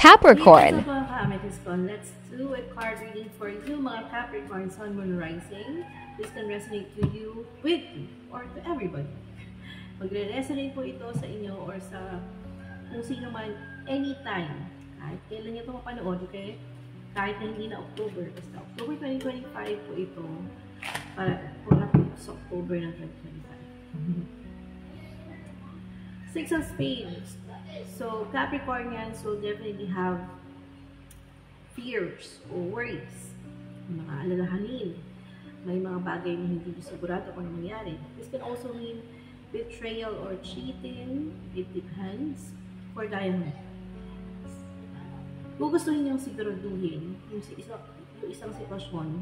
Capricorn. Mga ka-amethyst ko, let's do a card reading for you, mga Capricorn, Sun, Moon, Rising. This can resonate to you, with you, or to everybody. Magre-resonate po ito sa inyo or sa kung sino man, anytime. Kahit kailan nyo ito mapanood, okay? Kahit na hindi na October. Basta October 2025 po ito. Para po sa October ng 2025. Six of Spades. So, Capricornians will definitely have fears or worries. Mga alalahanin. May mga bagay na hindi sigurado kung ano mangyari. This can also mean betrayal or cheating. It depends. For Diamond. Kung gusto niyo siguraduhin yung isang sitwasyon,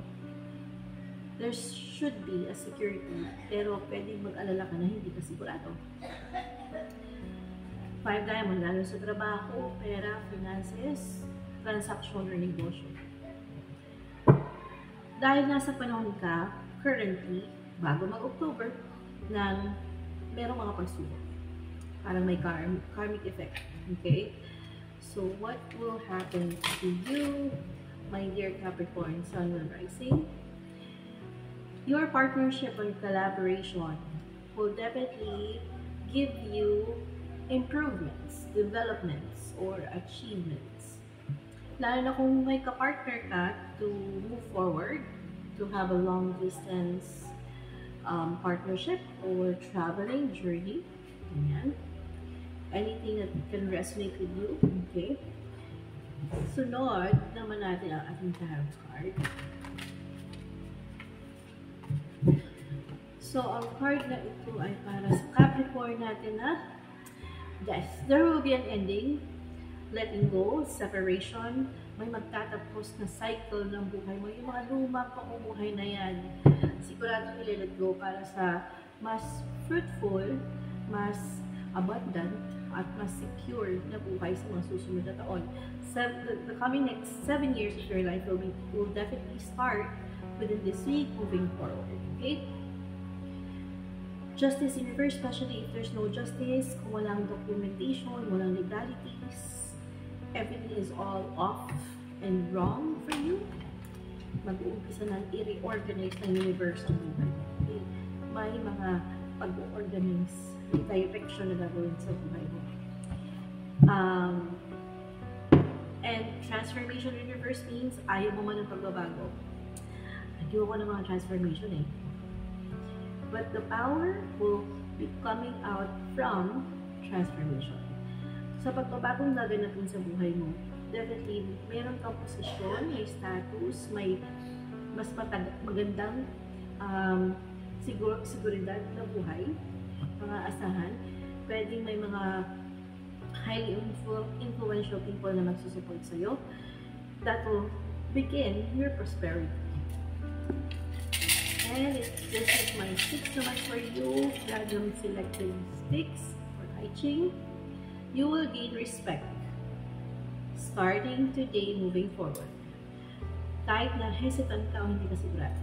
there should be a security, pero pwedeng mag-alala ka na hindi ka sigurado. 5 Diamond, lalo sa trabaho, pera, finances, transaction or negosyo. Dahil nasa panahon ka, currently, bago mag-October, na merong mga pagsubok. Parang may karmic effect. Okay? So, what will happen to you, my dear Capricorn, Sun, Moon, Rising? Your partnership and collaboration will definitely give you improvements, developments, or achievements. Lalo na kung may kapartner ka to move forward, to have a long distance partnership or traveling journey. Ayan. Anything that can resonate with you. Okay. Sunod naman natin ang ating tarot card. So, ang card na ito ay para sa Capricorn natin na death. There will be an ending, letting go, separation, may magtatapos na cycle ng buhay mo. Yung mga lumang pamumuhay na yan, sigurado i-let go para sa mas fruitful, mas abundant, at mas secure na buhay sa mga susunod na taon. The coming next 7 years of your life will definitely start within this week moving forward. Okay? Justice in reverse, especially if there's no justice, kung walang documentation, walang legalities, everything is all off and wrong for you, mag-uumpisa ng i-reorganize ng universe ang buhay. Okay? May mga pag-organize, redirection na gagawin sa buhay mo. And transformation in reverse means ayaw mo man ng pagbabago. Ayaw ko ng mga transformation eh. But the power will be coming out from transformation. Sa pagbabagong gagawin natin sa buhay mo, definitely, meron kang posisyon, may status, may mas magandang seguridad na buhay, mga asahan. Pwedeng may mga highly influential people na magsusupport sa'yo that will begin your prosperity. And this is my 6 naman for you, random selected sticks for I Ching. You will gain respect starting today moving forward. Kahit na hesitant ka o hindi ka sigurado.